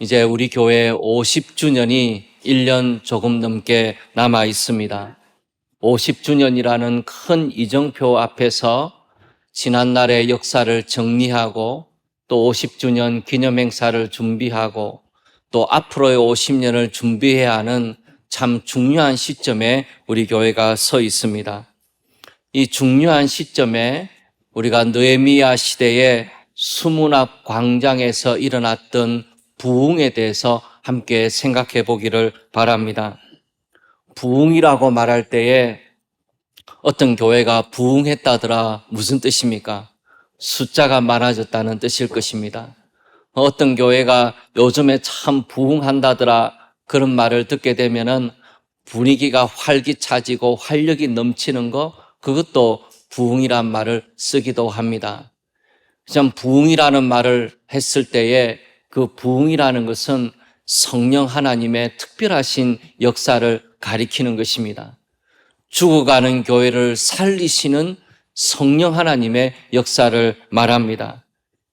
이제 우리 교회 50주년이 1년 조금 넘게 남아 있습니다. 50주년이라는 큰 이정표 앞에서 지난날의 역사를 정리하고 또 50주년 기념행사를 준비하고 또 앞으로의 50년을 준비해야 하는 참 중요한 시점에 우리 교회가 서 있습니다. 이 중요한 시점에 우리가 느헤미야 시대의 수문 앞 광장에서 일어났던 부흥에 대해서 함께 생각해 보기를 바랍니다. 부흥이라고 말할 때에 어떤 교회가 부흥했다더라 무슨 뜻입니까? 숫자가 많아졌다는 뜻일 것입니다. 어떤 교회가 요즘에 참 부흥한다더라 그런 말을 듣게 되면은 분위기가 활기차지고 활력이 넘치는 거 그것도 부흥이란 말을 쓰기도 합니다. 참 부흥이라는 말을 했을 때에 그 부흥이라는 것은 성령 하나님의 특별하신 역사를 가리키는 것입니다. 죽어가는 교회를 살리시는 성령 하나님의 역사를 말합니다.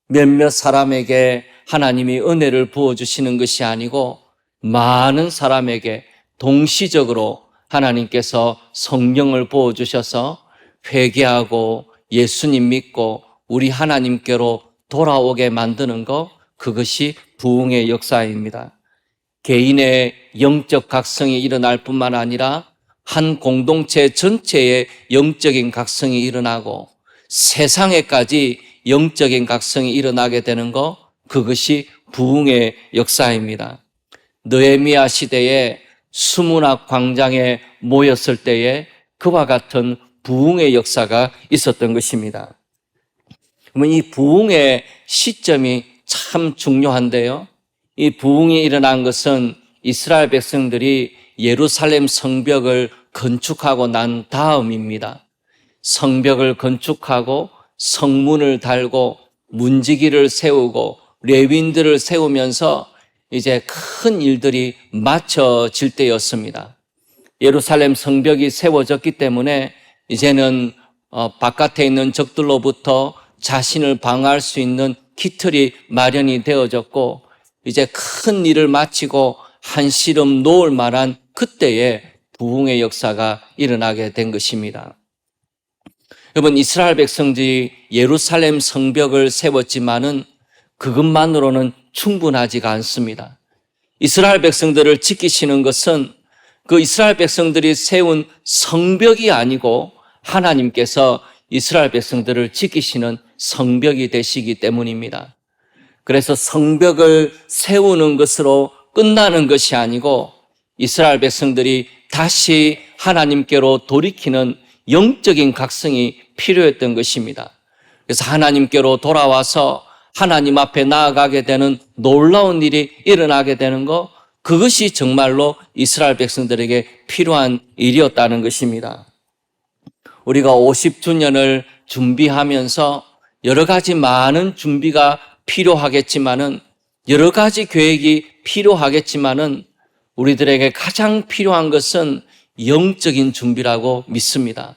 몇몇 사람에게 하나님이 은혜를 부어주시는 것이 아니고 많은 사람에게 동시적으로 하나님께서 성령을 부어주셔서 회개하고 예수님 믿고 우리 하나님께로 돌아오게 만드는 것, 그것이 부흥의 역사입니다. 개인의 영적 각성이 일어날 뿐만 아니라 한 공동체 전체의 영적인 각성이 일어나고 세상에까지 영적인 각성이 일어나게 되는 것, 그것이 부흥의 역사입니다. 느헤미야 시대에 수문 앞 광장에 모였을 때에 그와 같은 부흥의 역사가 있었던 것입니다. 그러면 이 부흥의 시점이 참 중요한데요. 이 부흥이 일어난 것은 이스라엘 백성들이 예루살렘 성벽을 건축하고 난 다음입니다. 성벽을 건축하고 성문을 달고 문지기를 세우고 레위인들을 세우면서 이제 큰 일들이 마쳐질 때였습니다. 예루살렘 성벽이 세워졌기 때문에 이제는 바깥에 있는 적들로부터 자신을 방어할 수 있는 기틀이 마련이 되어졌고 이제 큰 일을 마치고 한시름 놓을 만한 그때에 부흥의 역사가 일어나게 된 것입니다. 여러분, 이스라엘 백성들이 예루살렘 성벽을 세웠지만은 그것만으로는 충분하지가 않습니다. 이스라엘 백성들을 지키시는 것은 그 이스라엘 백성들이 세운 성벽이 아니고 하나님께서 이스라엘 백성들을 지키시는 성벽이 되시기 때문입니다. 그래서 성벽을 세우는 것으로 끝나는 것이 아니고 이스라엘 백성들이 다시 하나님께로 돌이키는 영적인 각성이 필요했던 것입니다. 그래서 하나님께로 돌아와서 하나님 앞에 나아가게 되는 놀라운 일이 일어나게 되는 것, 그것이 정말로 이스라엘 백성들에게 필요한 일이었다는 것입니다. 우리가 50주년을 준비하면서 여러 가지 많은 준비가 필요하겠지만은 여러 가지 계획이 필요하겠지만은 우리들에게 가장 필요한 것은 영적인 준비라고 믿습니다.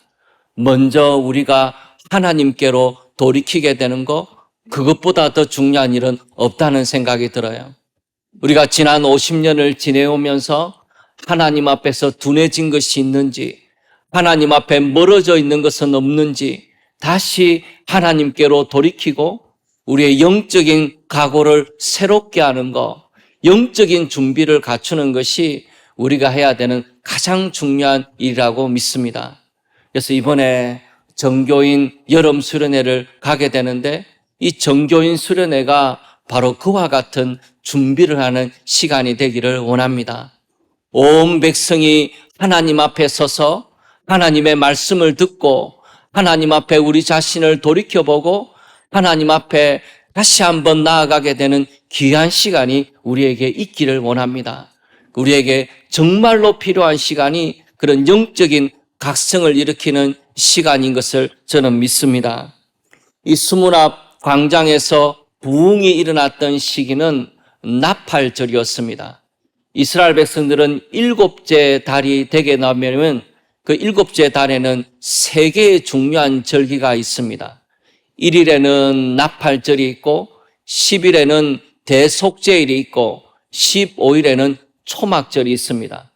먼저 우리가 하나님께로 돌이키게 되는 것, 그것보다 더 중요한 일은 없다는 생각이 들어요. 우리가 지난 50년을 지내오면서 하나님 앞에서 둔해진 것이 있는지, 하나님 앞에 멀어져 있는 것은 없는지 다시 하나님께로 돌이키고 우리의 영적인 각오를 새롭게 하는 것, 영적인 준비를 갖추는 것이 우리가 해야 되는 가장 중요한 일이라고 믿습니다. 그래서 이번에 정교인 여름 수련회를 가게 되는데 이 정교인 수련회가 바로 그와 같은 준비를 하는 시간이 되기를 원합니다. 온 백성이 하나님 앞에 서서 하나님의 말씀을 듣고 하나님 앞에 우리 자신을 돌이켜보고 하나님 앞에 다시 한번 나아가게 되는 귀한 시간이 우리에게 있기를 원합니다. 우리에게 정말로 필요한 시간이 그런 영적인 각성을 일으키는 시간인 것을 저는 믿습니다. 이 수문 앞 광장에서 부흥이 일어났던 시기는 나팔절이었습니다. 이스라엘 백성들은 7째 달이 되게 나면 그 7째 달에는 3개의 중요한 절기가 있습니다. 1일에는 나팔절이 있고 10일에는 대속죄일이 있고 15일에는 초막절이 있습니다.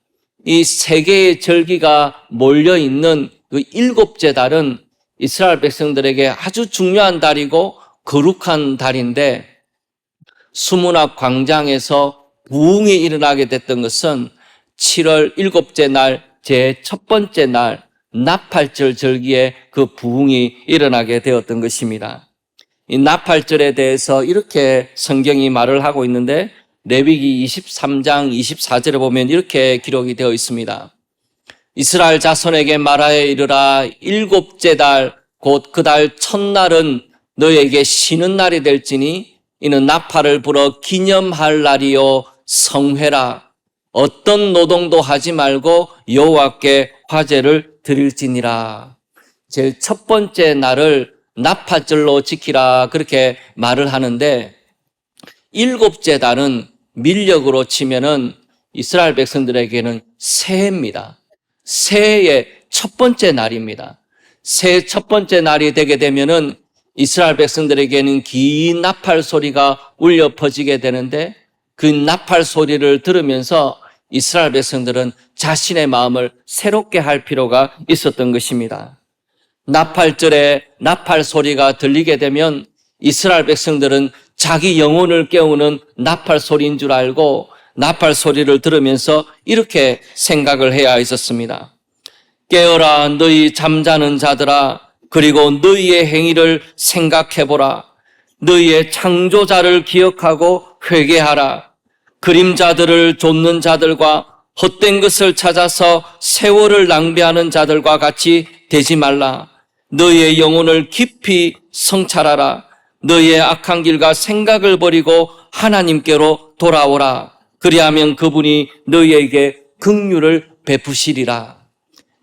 이 세 개의 절기가 몰려있는 그 일곱째 달은 이스라엘 백성들에게 아주 중요한 달이고 거룩한 달인데, 수문학 광장에서 부흥이 일어나게 됐던 것은 7월 일곱째 날 제 첫 번째 날 나팔절 절기에 그 부흥이 일어나게 되었던 것입니다. 이 나팔절에 대해서 이렇게 성경이 말을 하고 있는데, 레위기 23장 24절에 보면 이렇게 기록이 되어 있습니다. 이스라엘 자손에게 말하여 이르라. 일곱째 달 곧 그 달 첫날은 너에게 쉬는 날이 될지니 이는 나팔을 불어 기념할 날이요 성회라. 어떤 노동도 하지 말고 여호와께 화제를 드릴지니라. 제일 첫 번째 날을 나팔절로 지키라, 그렇게 말을 하는데, 일곱째 달은 밀력으로 치면은 이스라엘 백성들에게는 새해입니다. 새해의 첫 번째 날입니다. 새해 첫 번째 날이 되게 되면은 이스라엘 백성들에게는 긴 나팔 소리가 울려 퍼지게 되는데, 그 나팔 소리를 들으면서 이스라엘 백성들은 자신의 마음을 새롭게 할 필요가 있었던 것입니다. 나팔절에 나팔 소리가 들리게 되면 이스라엘 백성들은 자기 영혼을 깨우는 나팔 소리인 줄 알고 나팔 소리를 들으면서 이렇게 생각을 해야 했었습니다. 깨어라 너희 잠자는 자들아, 그리고 너희의 행위를 생각해보라. 너희의 창조자를 기억하고 회개하라. 그림자들을 좇는 자들과 헛된 것을 찾아서 세월을 낭비하는 자들과 같이 되지 말라. 너희의 영혼을 깊이 성찰하라. 너희의 악한 길과 생각을 버리고 하나님께로 돌아오라. 그리하면 그분이 너희에게 긍휼을 베푸시리라.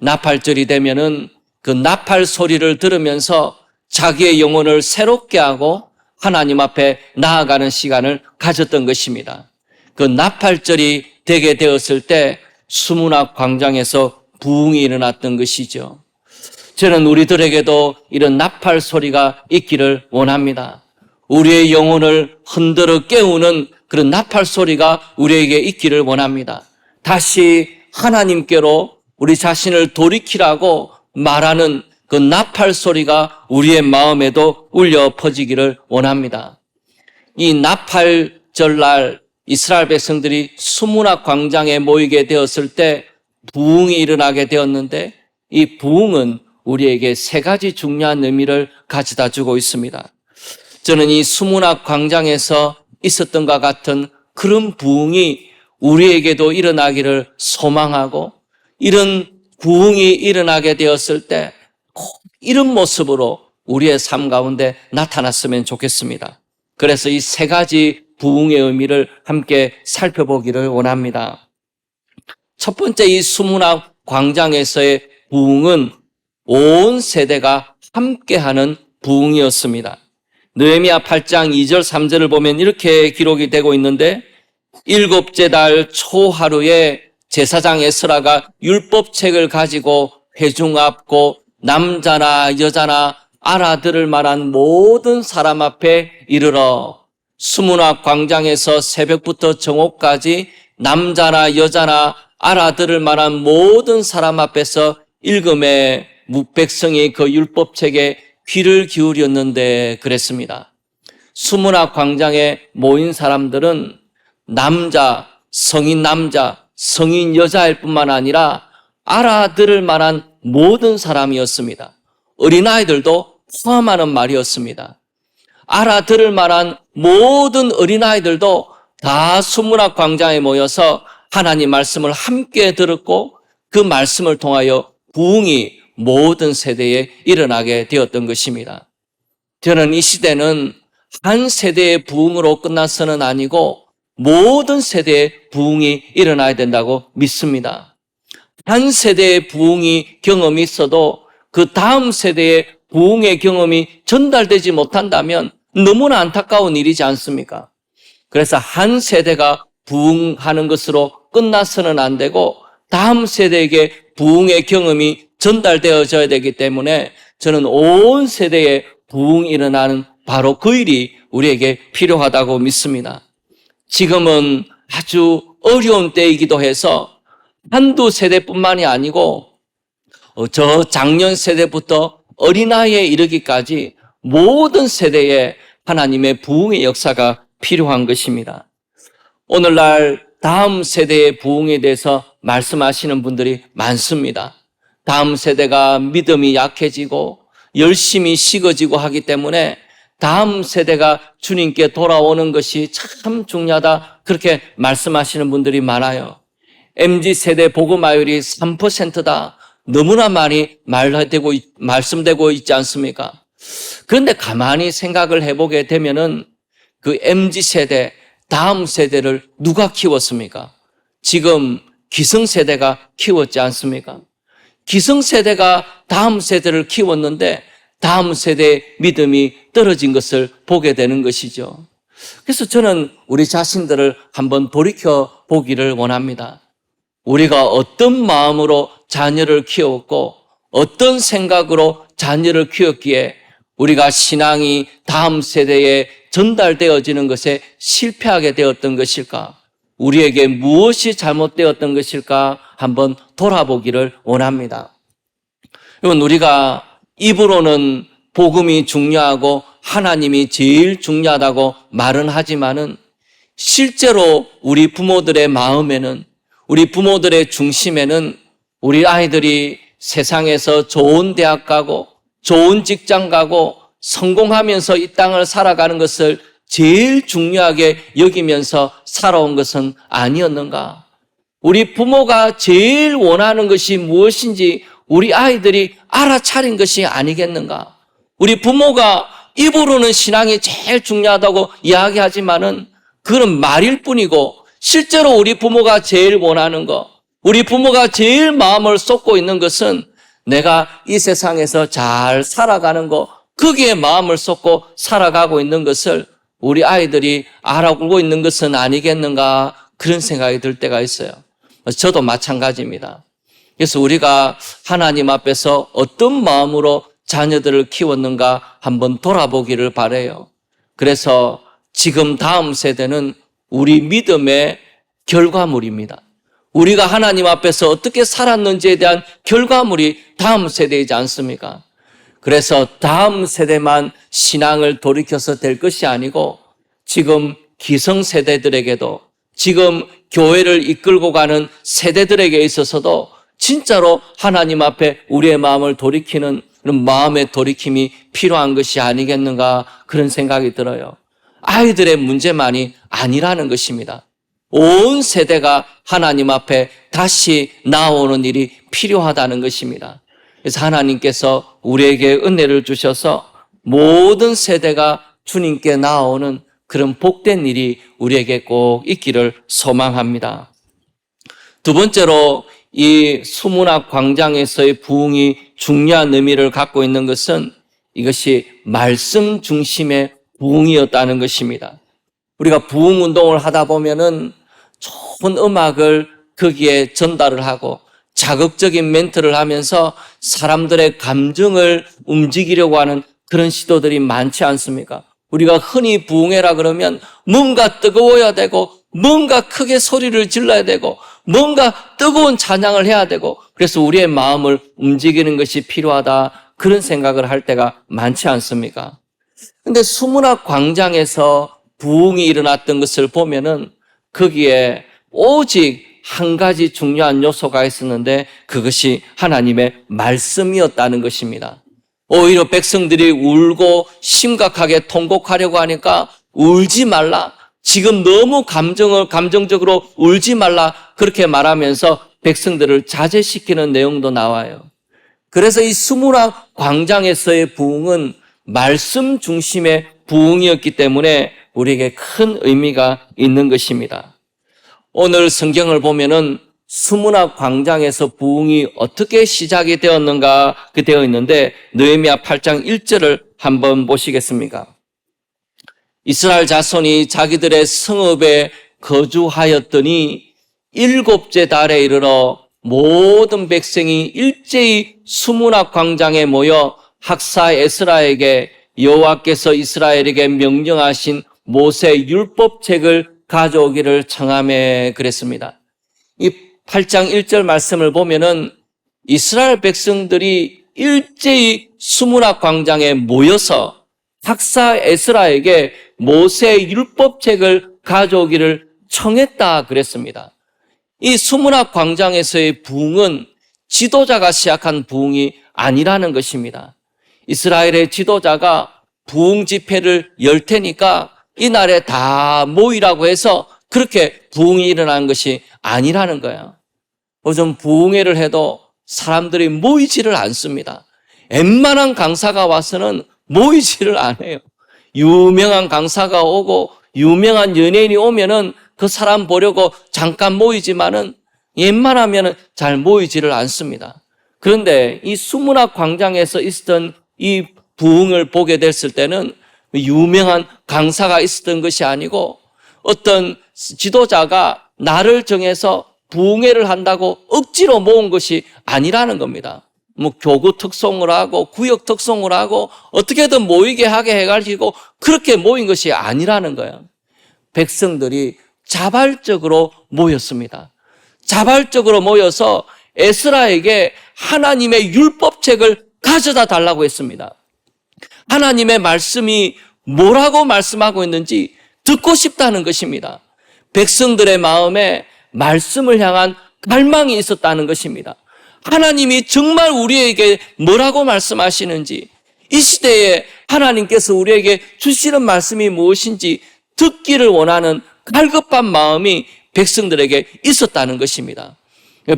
나팔절이 되면은 그 나팔 소리를 들으면서 자기의 영혼을 새롭게 하고 하나님 앞에 나아가는 시간을 가졌던 것입니다. 그 나팔절이 되게 되었을 때 수문학 광장에서 부흥이 일어났던 것이죠. 저는 우리들에게도 이런 나팔 소리가 있기를 원합니다. 우리의 영혼을 흔들어 깨우는 그런 나팔 소리가 우리에게 있기를 원합니다. 다시 하나님께로 우리 자신을 돌이키라고 말하는 그 나팔 소리가 우리의 마음에도 울려 퍼지기를 원합니다. 이 나팔절날 이스라엘 백성들이 수문학 광장에 모이게 되었을 때 부흥이 일어나게 되었는데, 이 부흥은 우리에게 세 가지 중요한 의미를 가져다 주고 있습니다. 저는 이 수문학 광장에서 있었던 것 같은 그런 부흥이 우리에게도 일어나기를 소망하고, 이런 부흥이 일어나게 되었을 때 꼭 이런 모습으로 우리의 삶 가운데 나타났으면 좋겠습니다. 그래서 이 세 가지 부흥의 의미를 함께 살펴보기를 원합니다. 첫 번째, 이 수문학 광장에서의 부흥은 온 세대가 함께하는 부흥이었습니다. 느헤미야 8장 2절 3절을 보면 이렇게 기록이 되고 있는데, 일곱째 달 초하루에 제사장 에스라가 율법책을 가지고 회중 앞 곧 남자나 여자나 알아들을 만한 모든 사람 앞에 이르러 수문학 광장에서 새벽부터 정오까지 남자나 여자나 알아들을 만한 모든 사람 앞에서 읽음에 백성이 그 율법책에 귀를 기울였는데 그랬습니다. 수문학 광장에 모인 사람들은 성인 남자, 성인 여자일 뿐만 아니라 알아들을 만한 모든 사람이었습니다. 어린아이들도 포함하는 말이었습니다. 알아들을 만한 모든 어린아이들도 다 수문학 광장에 모여서 하나님 말씀을 함께 들었고, 그 말씀을 통하여 부흥이 모든 세대에 일어나게 되었던 것입니다. 저는 이 시대는 한 세대의 부흥으로 끝나서는 아니고 모든 세대의 부흥이 일어나야 된다고 믿습니다. 한 세대의 부흥이 경험이 있어도 그 다음 세대의 부흥의 경험이 전달되지 못한다면 너무나 안타까운 일이지 않습니까? 그래서 한 세대가 부흥하는 것으로 끝나서는 안 되고 다음 세대에게 부흥의 경험이 전달되어져야 되기 때문에 저는 온 세대에 부흥이 일어나는 바로 그 일이 우리에게 필요하다고 믿습니다. 지금은 아주 어려운 때이기도 해서 한두 세대뿐만이 아니고 저 작년 세대부터 어린아이에 이르기까지 모든 세대에 하나님의 부흥의 역사가 필요한 것입니다. 오늘날 다음 세대의 부흥에 대해서 말씀하시는 분들이 많습니다. 다음 세대가 믿음이 약해지고 열심히 식어지고 하기 때문에 다음 세대가 주님께 돌아오는 것이 참 중요하다, 그렇게 말씀하시는 분들이 많아요. MZ세대 복음화율이 3%다. 너무나 많이 말씀되고 있지 않습니까? 그런데 가만히 생각을 해보게 되면은 그 MZ세대, 다음 세대를 누가 키웠습니까? 지금 기성세대가 키웠지 않습니까? 기성세대가 다음 세대를 키웠는데 다음 세대의 믿음이 떨어진 것을 보게 되는 것이죠. 그래서 저는 우리 자신들을 한번 돌이켜 보기를 원합니다. 우리가 어떤 마음으로 자녀를 키웠고 어떤 생각으로 자녀를 키웠기에 우리가 신앙이 다음 세대에 전달되어지는 것에 실패하게 되었던 것일까? 우리에게 무엇이 잘못되었던 것일까? 한번 돌아보기를 원합니다. 여러분, 우리가 입으로는 복음이 중요하고 하나님이 제일 중요하다고 말은 하지만은 실제로 우리 부모들의 마음에는, 우리 부모들의 중심에는 우리 아이들이 세상에서 좋은 대학 가고 좋은 직장 가고 성공하면서 이 땅을 살아가는 것을 제일 중요하게 여기면서 살아온 것은 아니었는가? 우리 부모가 제일 원하는 것이 무엇인지 우리 아이들이 알아차린 것이 아니겠는가? 우리 부모가 입으로는 신앙이 제일 중요하다고 이야기하지만은 그건 말일 뿐이고 실제로 우리 부모가 제일 원하는 것, 우리 부모가 제일 마음을 쏟고 있는 것은 내가 이 세상에서 잘 살아가는 것, 거기에 마음을 쏟고 살아가고 있는 것을 우리 아이들이 알아보고 있는 것은 아니겠는가, 그런 생각이 들 때가 있어요. 저도 마찬가지입니다. 그래서 우리가 하나님 앞에서 어떤 마음으로 자녀들을 키웠는가 한번 돌아보기를 바라요. 그래서 지금 다음 세대는 우리 믿음의 결과물입니다. 우리가 하나님 앞에서 어떻게 살았는지에 대한 결과물이 다음 세대이지 않습니까? 그래서 다음 세대만 신앙을 돌이켜서 될 것이 아니고 지금 기성세대들에게도, 지금 교회를 이끌고 가는 세대들에게 있어서도 진짜로 하나님 앞에 우리의 마음을 돌이키는 그런 마음의 돌이킴이 필요한 것이 아니겠는가, 그런 생각이 들어요. 아이들의 문제만이 아니라는 것입니다. 온 세대가 하나님 앞에 다시 나오는 일이 필요하다는 것입니다. 그래서 하나님께서 우리에게 은혜를 주셔서 모든 세대가 주님께 나오는 그런 복된 일이 우리에게 꼭 있기를 소망합니다. 두 번째로 이 수문학 광장에서의 부흥이 중요한 의미를 갖고 있는 것은 이것이 말씀 중심의 부흥이었다는 것입니다. 우리가 부흥 운동을 하다 보면은 좋은 음악을 거기에 전달을 하고 자극적인 멘트를 하면서 사람들의 감정을 움직이려고 하는 그런 시도들이 많지 않습니까? 우리가 흔히 부흥회라 그러면 뭔가 뜨거워야 되고 뭔가 크게 소리를 질러야 되고 뭔가 뜨거운 찬양을 해야 되고 그래서 우리의 마음을 움직이는 것이 필요하다, 그런 생각을 할 때가 많지 않습니까? 근데 수문학 광장에서 부흥이 일어났던 것을 보면은 거기에 오직 한 가지 중요한 요소가 있었는데 그것이 하나님의 말씀이었다는 것입니다. 오히려 백성들이 울고 심각하게 통곡하려고 하니까 울지 말라, 지금 너무 감정적으로 울지 말라, 그렇게 말하면서 백성들을 자제시키는 내용도 나와요. 그래서 이 수문학 광장에서의 부흥은 말씀 중심의 부흥이었기 때문에 우리에게 큰 의미가 있는 것입니다. 오늘 성경을 보면은 수문학 광장에서 부흥이 어떻게 시작이 되었는가 되어 있는데 느헤미야 8장 1절을 한번 보시겠습니까? 이스라엘 자손이 자기들의 성읍에 거주하였더니 7째 달에 이르러 모든 백성이 일제히 수문학 광장에 모여 학사 에스라에게 여호와께서 이스라엘에게 명령하신 모세 율법책을 가져오기를 청하며 그랬습니다. 이 8장 1절 말씀을 보면은 이스라엘 백성들이 일제히 수문학 광장에 모여서 학사 에스라에게 모세 율법책을 가져오기를 청했다 그랬습니다. 이 수문학 광장에서의 부흥은 지도자가 시작한 부흥이 아니라는 것입니다. 이스라엘의 지도자가 부흥 집회를 열 테니까 이날에 다 모이라고 해서 그렇게 부흥이 일어난 것이 아니라는 거예요. 요즘 부흥회를 해도 사람들이 모이지를 않습니다. 웬만한 강사가 와서는 모이지를 않아요. 유명한 강사가 오고 유명한 연예인이 오면은 그 사람 보려고 잠깐 모이지만은 웬만하면은 잘 모이지를 않습니다. 그런데 이 수문학 광장에서 있었던 이 부흥을 보게 됐을 때는 유명한 강사가 있었던 것이 아니고 어떤 지도자가 날을 정해서 부흥회를 한다고 억지로 모은 것이 아니라는 겁니다. 뭐 교구 특송을 하고 구역 특송을 하고 어떻게든 모이게 하게 해가지고 그렇게 모인 것이 아니라는 거예요. 백성들이 자발적으로 모였습니다. 자발적으로 모여서 에스라에게 하나님의 율법책을 가져다 달라고 했습니다. 하나님의 말씀이 뭐라고 말씀하고 있는지 듣고 싶다는 것입니다. 백성들의 마음에 말씀을 향한 갈망이 있었다는 것입니다. 하나님이 정말 우리에게 뭐라고 말씀하시는지, 이 시대에 하나님께서 우리에게 주시는 말씀이 무엇인지 듣기를 원하는 갈급한 마음이 백성들에게 있었다는 것입니다.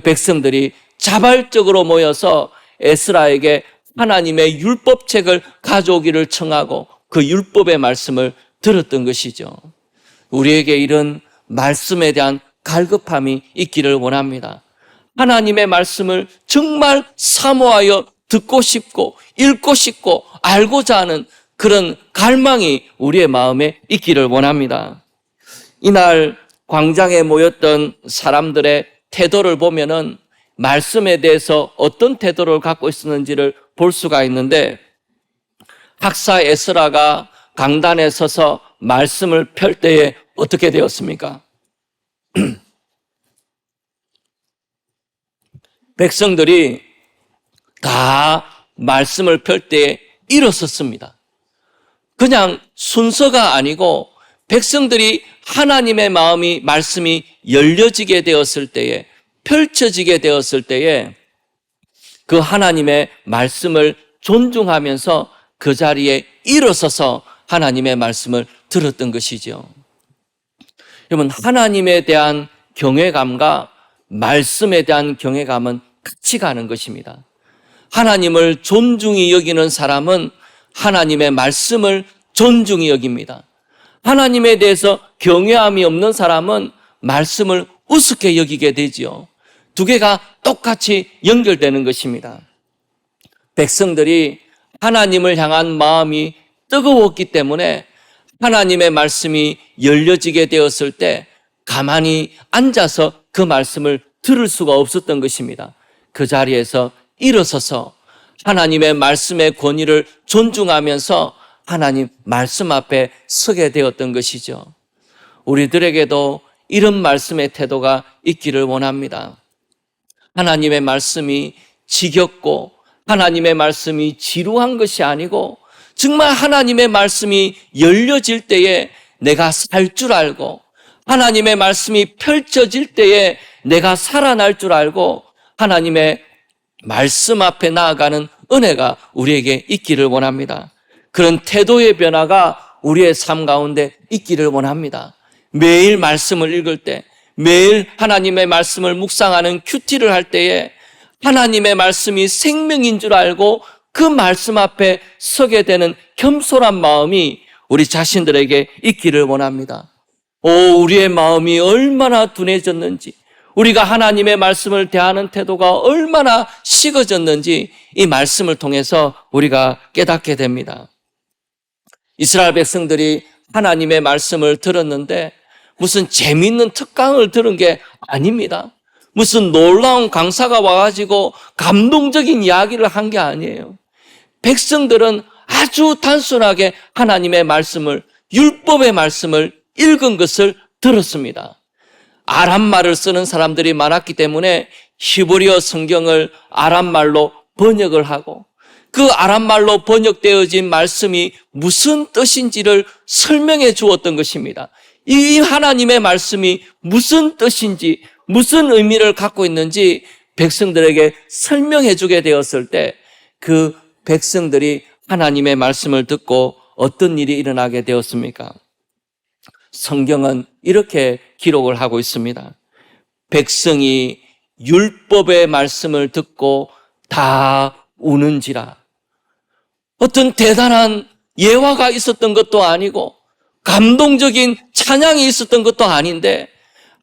백성들이 자발적으로 모여서 에스라에게 하나님의 율법책을 가져오기를 청하고 그 율법의 말씀을 들었던 것이죠. 우리에게 이런 말씀에 대한 갈급함이 있기를 원합니다. 하나님의 말씀을 정말 사모하여 듣고 싶고 읽고 싶고 알고자 하는 그런 갈망이 우리의 마음에 있기를 원합니다. 이날 광장에 모였던 사람들의 태도를 보면은 말씀에 대해서 어떤 태도를 갖고 있었는지를 볼 수가 있는데, 학사 에스라가 강단에 서서 말씀을 펼 때에 어떻게 되었습니까? 백성들이 다 말씀을 펼 때에 일어섰습니다. 그냥 순서가 아니고 백성들이 하나님의 마음이 말씀이 열려지게 되었을 때에, 펼쳐지게 되었을 때에 그 하나님의 말씀을 존중하면서 그 자리에 일어서서 하나님의 말씀을 들었던 것이죠. 여러분, 하나님에 대한 경외감과 말씀에 대한 경외감은 같이 가는 것입니다. 하나님을 존중히 여기는 사람은 하나님의 말씀을 존중히 여깁니다. 하나님에 대해서 경외함이 없는 사람은 말씀을 우습게 여기게 되지요. 두 개가 똑같이 연결되는 것입니다. 백성들이 하나님을 향한 마음이 뜨거웠기 때문에 하나님의 말씀이 열려지게 되었을 때 가만히 앉아서 그 말씀을 들을 수가 없었던 것입니다. 그 자리에서 일어서서 하나님의 말씀의 권위를 존중하면서 하나님 말씀 앞에 서게 되었던 것이죠. 우리들에게도 이런 말씀의 태도가 있기를 원합니다. 하나님의 말씀이 지겹고 하나님의 말씀이 지루한 것이 아니고 정말 하나님의 말씀이 열려질 때에 내가 살 줄 알고 하나님의 말씀이 펼쳐질 때에 내가 살아날 줄 알고 하나님의 말씀 앞에 나아가는 은혜가 우리에게 있기를 원합니다. 그런 태도의 변화가 우리의 삶 가운데 있기를 원합니다. 매일 말씀을 읽을 때, 매일 하나님의 말씀을 묵상하는 큐티를 할 때에 하나님의 말씀이 생명인 줄 알고 그 말씀 앞에 서게 되는 겸손한 마음이 우리 자신들에게 있기를 원합니다. 우리의 마음이 얼마나 둔해졌는지, 우리가 하나님의 말씀을 대하는 태도가 얼마나 식어졌는지 이 말씀을 통해서 우리가 깨닫게 됩니다. 이스라엘 백성들이 하나님의 말씀을 들었는데 무슨 재미있는 특강을 들은 게 아닙니다. 무슨 놀라운 강사가 와가지고 감동적인 이야기를 한 게 아니에요. 백성들은 아주 단순하게 하나님의 말씀을, 율법의 말씀을 읽은 것을 들었습니다. 아람말을 쓰는 사람들이 많았기 때문에 히브리어 성경을 아람말로 번역을 하고 그 아람말로 번역되어진 말씀이 무슨 뜻인지를 설명해 주었던 것입니다. 이 하나님의 말씀이 무슨 뜻인지, 무슨 의미를 갖고 있는지 백성들에게 설명해 주게 되었을 때 그 백성들이 하나님의 말씀을 듣고 어떤 일이 일어나게 되었습니까? 성경은 이렇게 기록을 하고 있습니다. 백성이 율법의 말씀을 듣고 다 우는지라. 어떤 대단한 예화가 있었던 것도 아니고 감동적인 찬양이 있었던 것도 아닌데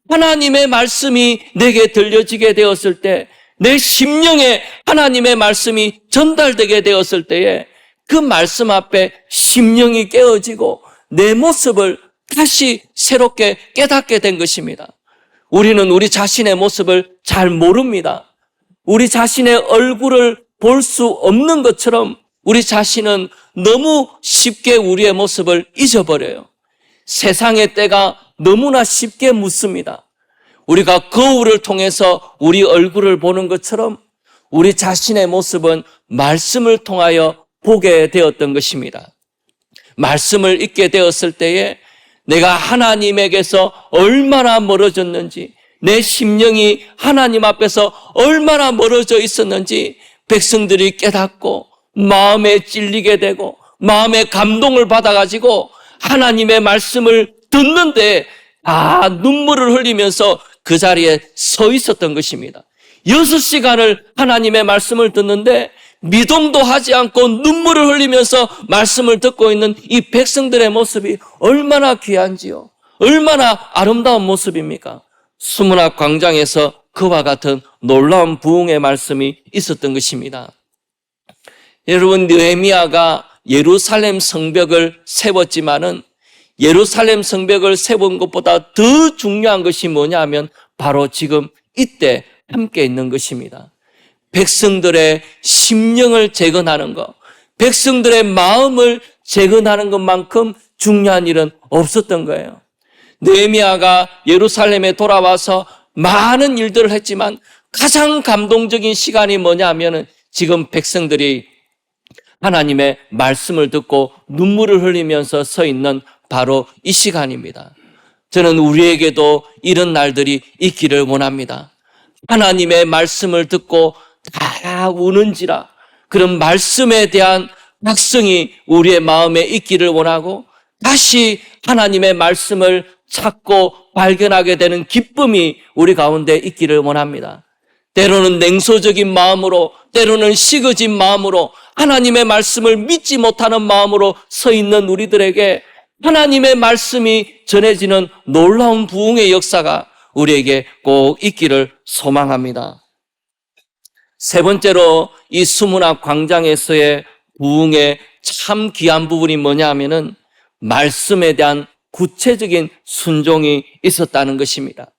하나님의 말씀이 내게 들려지게 되었을 때 내 심령에 하나님의 말씀이 전달되게 되었을 때에 그 말씀 앞에 심령이 깨어지고 내 모습을 다시 새롭게 깨닫게 된 것입니다. 우리는 우리 자신의 모습을 잘 모릅니다. 우리 자신의 얼굴을 볼 수 없는 것처럼 우리 자신은 너무 쉽게 우리의 모습을 잊어버려요. 세상의 때가 너무나 쉽게 묻습니다. 우리가 거울을 통해서 우리 얼굴을 보는 것처럼 우리 자신의 모습은 말씀을 통하여 보게 되었던 것입니다. 말씀을 읽게 되었을 때에 내가 하나님에게서 얼마나 멀어졌는지, 내 심령이 하나님 앞에서 얼마나 멀어져 있었는지 백성들이 깨닫고 마음에 찔리게 되고 마음에 감동을 받아가지고 하나님의 말씀을 듣는데 눈물을 흘리면서 그 자리에 서 있었던 것입니다. 6시간을 하나님의 말씀을 듣는데 미동도 하지 않고 눈물을 흘리면서 말씀을 듣고 있는 이 백성들의 모습이 얼마나 귀한지요. 얼마나 아름다운 모습입니까? 수문학 광장에서 그와 같은 놀라운 부흥의 말씀이 있었던 것입니다. 여러분, 느헤미야가 예루살렘 성벽을 세웠지만은 예루살렘 성벽을 세운 것보다 더 중요한 것이 뭐냐 하면 바로 지금 이때 함께 있는 것입니다. 백성들의 심령을 재건하는 것, 백성들의 마음을 재건하는 것만큼 중요한 일은 없었던 거예요. 느헤미야가 예루살렘에 돌아와서 많은 일들을 했지만 가장 감동적인 시간이 뭐냐 하면 지금 백성들이 하나님의 말씀을 듣고 눈물을 흘리면서 서 있는 바로 이 시간입니다. 저는 우리에게도 이런 날들이 있기를 원합니다. 하나님의 말씀을 듣고 다 우는지라 그런 말씀에 대한 확성이 우리의 마음에 있기를 원하고 다시 하나님의 말씀을 찾고 발견하게 되는 기쁨이 우리 가운데 있기를 원합니다. 때로는 냉소적인 마음으로, 때로는 식어진 마음으로, 하나님의 말씀을 믿지 못하는 마음으로 서 있는 우리들에게 하나님의 말씀이 전해지는 놀라운 부흥의 역사가 우리에게 꼭 있기를 소망합니다. 세 번째로 이 수문학 광장에서의 부흥의 참 귀한 부분이 뭐냐 하면은 말씀에 대한 구체적인 순종이 있었다는 것입니다.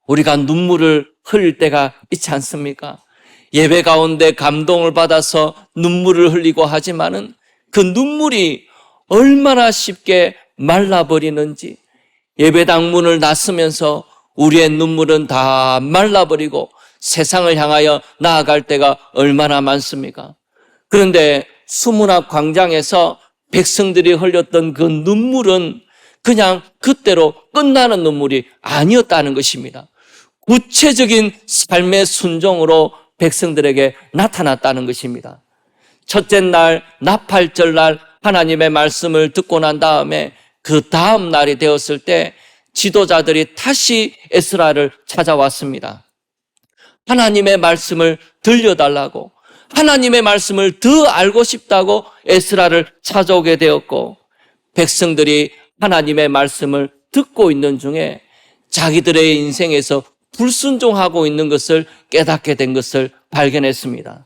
우리가 눈물을 흘릴 때가 있지 않습니까? 예배 가운데 감동을 받아서 눈물을 흘리고 하지만은 그 눈물이 얼마나 쉽게 말라버리는지, 예배당 문을 나서면서 우리의 눈물은 다 말라버리고 세상을 향하여 나아갈 때가 얼마나 많습니까? 그런데 수문학 광장에서 백성들이 흘렸던 그 눈물은 그냥 그때로 끝나는 눈물이 아니었다는 것입니다. 구체적인 삶의 순종으로 백성들에게 나타났다는 것입니다. 첫째 날, 나팔절 날 하나님의 말씀을 듣고 난 다음에 그 다음 날이 되었을 때 지도자들이 다시 에스라를 찾아왔습니다. 하나님의 말씀을 들려달라고, 하나님의 말씀을 더 알고 싶다고 에스라를 찾아오게 되었고, 백성들이 하나님의 말씀을 듣고 있는 중에 자기들의 인생에서 불순종하고 있는 것을 깨닫게 된 것을 발견했습니다.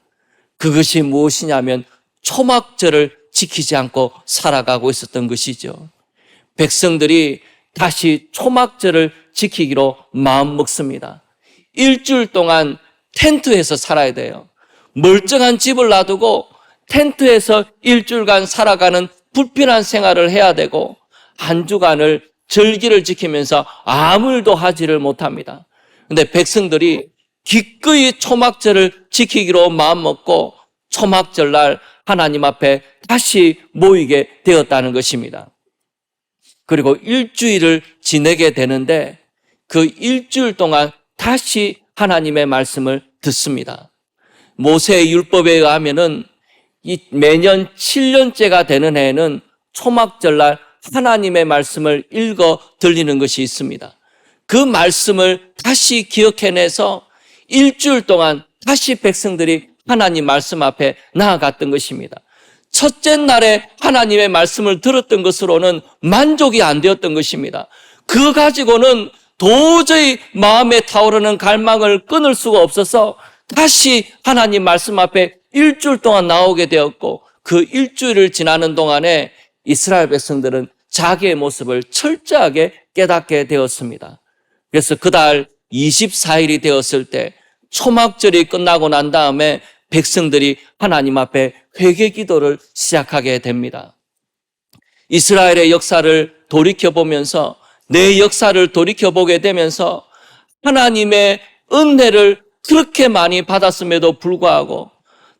그것이 무엇이냐면 초막절을 지키지 않고 살아가고 있었던 것이죠. 백성들이 다시 초막절을 지키기로 마음먹습니다. 일주일 동안 텐트에서 살아야 돼요. 멀쩡한 집을 놔두고 텐트에서 일주일간 살아가는 불편한 생활을 해야 되고 한 주간을 절기를 지키면서 아무 일도 하지를 못합니다. 근데 백성들이 기꺼이 초막절을 지키기로 마음먹고 초막절날 하나님 앞에 다시 모이게 되었다는 것입니다. 그리고 일주일을 지내게 되는데 그 일주일 동안 다시 하나님의 말씀을 듣습니다. 모세의 율법에 의하면은 이 매년 7년째가 되는 해에는 초막절날 하나님의 말씀을 읽어 들리는 것이 있습니다. 그 말씀을 다시 기억해내서 일주일 동안 다시 백성들이 하나님 말씀 앞에 나아갔던 것입니다. 첫째 날에 하나님의 말씀을 들었던 것으로는 만족이 안 되었던 것입니다. 그거 가지고는 도저히 마음에 타오르는 갈망을 끊을 수가 없어서 다시 하나님 말씀 앞에 일주일 동안 나오게 되었고, 그 일주일을 지나는 동안에 이스라엘 백성들은 자기의 모습을 철저하게 깨닫게 되었습니다. 그래서 그달 24일이 되었을 때 초막절이 끝나고 난 다음에 백성들이 하나님 앞에 회개 기도를 시작하게 됩니다. 이스라엘의 역사를 돌이켜보면서, 내 역사를 돌이켜보게 되면서 하나님의 은혜를 그렇게 많이 받았음에도 불구하고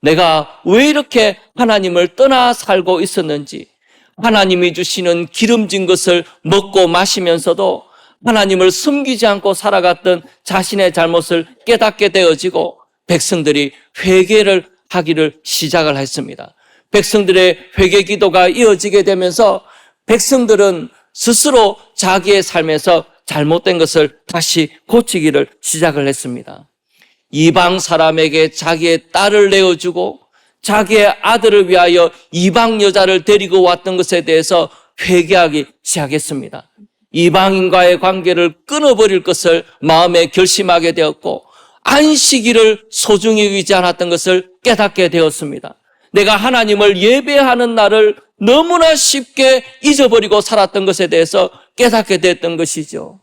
내가 왜 이렇게 하나님을 떠나 살고 있었는지, 하나님이 주시는 기름진 것을 먹고 마시면서도 하나님을 숨기지 않고 살아갔던 자신의 잘못을 깨닫게 되어지고 백성들이 회개를 하기를 시작을 했습니다. 백성들의 회개 기도가 이어지게 되면서 백성들은 스스로 자기의 삶에서 잘못된 것을 다시 고치기를 시작을 했습니다. 이방 사람에게 자기의 딸을 내어주고 자기의 아들을 위하여 이방 여자를 데리고 왔던 것에 대해서 회개하기 시작했습니다. 이방인과의 관계를 끊어버릴 것을 마음에 결심하게 되었고, 안식일을 소중히 여기지 않았던 것을 깨닫게 되었습니다. 내가 하나님을 예배하는 날을 너무나 쉽게 잊어버리고 살았던 것에 대해서 깨닫게 됐던 것이죠.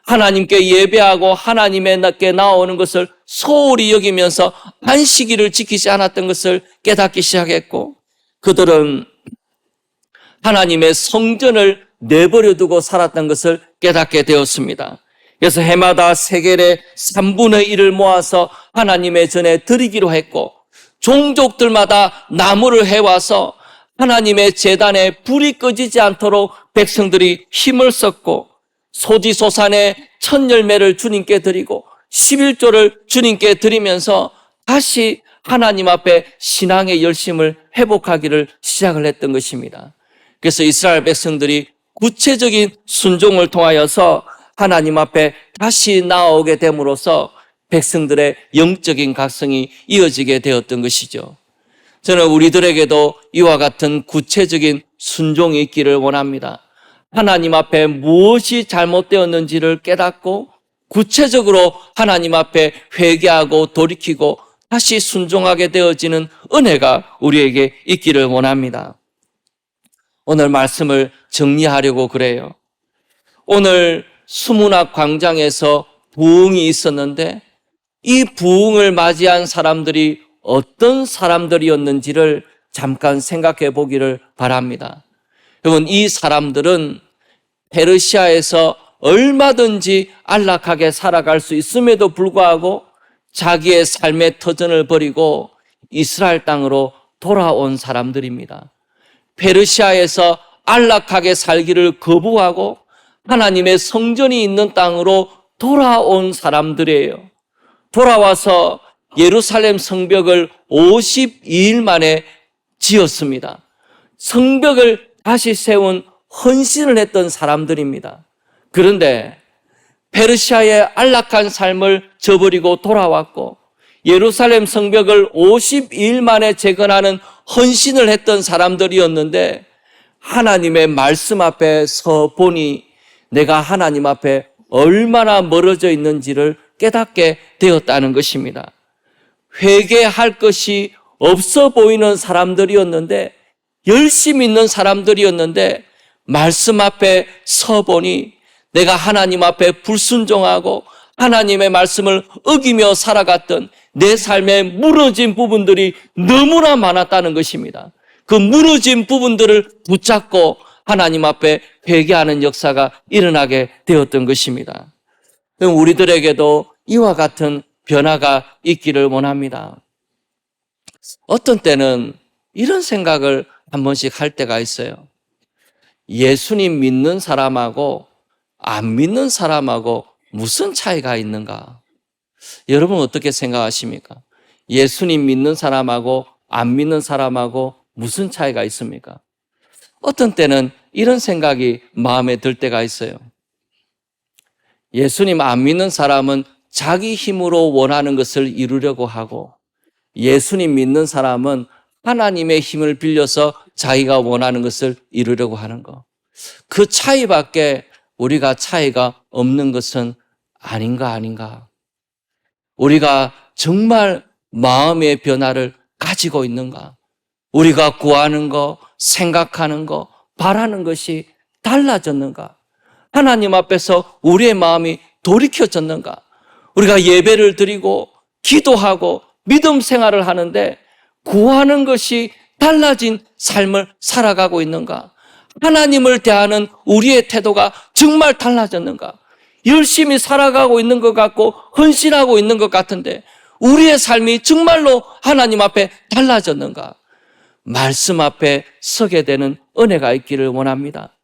하나님께 예배하고 하나님께 나오는 것을 소홀히 여기면서 안식일을 지키지 않았던 것을 깨닫기 시작했고, 그들은 하나님의 성전을 내버려 두고 살았던 것을 깨닫게 되었습니다. 그래서 해마다 세겔의 3분의 1을 모아서 하나님의 전에 드리기로 했고, 종족들마다 나무를 해와서 하나님의 제단에 불이 꺼지지 않도록 백성들이 힘을 썼고, 소지소산의 첫 열매를 주님께 드리고 11조를 주님께 드리면서 다시 하나님 앞에 신앙의 열심을 회복하기를 시작을 했던 것입니다. 그래서 이스라엘 백성들이 구체적인 순종을 통하여서 하나님 앞에 다시 나오게 됨으로써 백성들의 영적인 각성이 이어지게 되었던 것이죠. 저는 우리들에게도 이와 같은 구체적인 순종이 있기를 원합니다. 하나님 앞에 무엇이 잘못되었는지를 깨닫고 구체적으로 하나님 앞에 회개하고 돌이키고 다시 순종하게 되어지는 은혜가 우리에게 있기를 원합니다. 오늘 말씀을 정리하려고 그래요. 오늘 수문학 광장에서 부흥이 있었는데 이 부흥을 맞이한 사람들이 어떤 사람들이었는지를 잠깐 생각해 보기를 바랍니다. 여러분, 이 사람들은 페르시아에서 얼마든지 안락하게 살아갈 수 있음에도 불구하고 자기의 삶의 터전을 버리고 이스라엘 땅으로 돌아온 사람들입니다. 페르시아에서 안락하게 살기를 거부하고 하나님의 성전이 있는 땅으로 돌아온 사람들이에요. 돌아와서 예루살렘 성벽을 52일 만에 지었습니다. 성벽을 다시 세운 헌신을 했던 사람들입니다. 그런데 페르시아의 안락한 삶을 저버리고 돌아왔고 예루살렘 성벽을 52일 만에 재건하는 헌신을 했던 사람들이었는데 하나님의 말씀 앞에 서 보니 내가 하나님 앞에 얼마나 멀어져 있는지를 깨닫게 되었다는 것입니다. 회개할 것이 없어 보이는 사람들이었는데, 열심히 있는 사람들이었는데 말씀 앞에 서 보니 내가 하나님 앞에 불순종하고 하나님의 말씀을 어기며 살아갔던 내 삶의 무너진 부분들이 너무나 많았다는 것입니다. 그 무너진 부분들을 붙잡고 하나님 앞에 회개하는 역사가 일어나게 되었던 것입니다. 우리들에게도 이와 같은 변화가 있기를 원합니다. 어떤 때는 이런 생각을 한 번씩 할 때가 있어요. 예수님 믿는 사람하고 안 믿는 사람하고 무슨 차이가 있는가? 여러분 어떻게 생각하십니까? 예수님 믿는 사람하고 안 믿는 사람하고 무슨 차이가 있습니까? 어떤 때는 이런 생각이 마음에 들 때가 있어요. 예수님 안 믿는 사람은 자기 힘으로 원하는 것을 이루려고 하고, 예수님 믿는 사람은 하나님의 힘을 빌려서 자기가 원하는 것을 이루려고 하는 것. 그 차이밖에 우리가 차이가 없는 것은 아닌가. 우리가 정말 마음의 변화를 가지고 있는가? 우리가 구하는 거, 생각하는 거, 바라는 것이 달라졌는가? 하나님 앞에서 우리의 마음이 돌이켜졌는가? 우리가 예배를 드리고 기도하고 믿음 생활을 하는데 구하는 것이 달라진 삶을 살아가고 있는가? 하나님을 대하는 우리의 태도가 정말 달라졌는가? 열심히 살아가고 있는 것 같고 헌신하고 있는 것 같은데 우리의 삶이 정말로 하나님 앞에 달라졌는가? 말씀 앞에 서게 되는 은혜가 있기를 원합니다.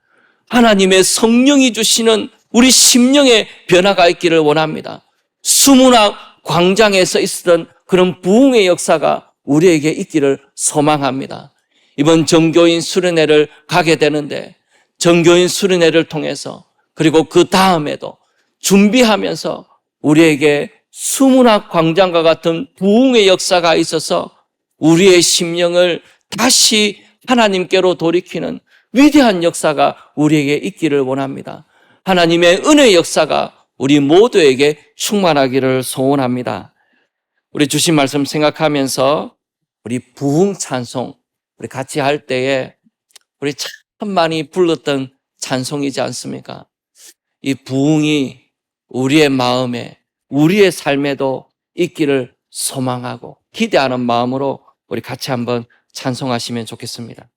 하나님의 성령이 주시는 우리 심령의 변화가 있기를 원합니다. 수문학 광장에서 있었던 그런 부흥의 역사가 우리에게 있기를 소망합니다. 이번 정교인 수련회를 가게 되는데 정교인 수련회를 통해서 그리고 그 다음에도 준비하면서 우리에게 수문학 광장과 같은 부흥의 역사가 있어서 우리의 심령을 다시 하나님께로 돌이키는 위대한 역사가 우리에게 있기를 원합니다. 하나님의 은혜의 역사가 우리 모두에게 충만하기를 소원합니다. 우리 주신 말씀 생각하면서 우리 부흥 찬송 우리 같이 할 때에 우리 참 많이 불렀던 찬송이지 않습니까? 이 부흥이 우리의 마음에 우리의 삶에도 있기를 소망하고 기대하는 마음으로 우리 같이 한번 찬송하시면 좋겠습니다.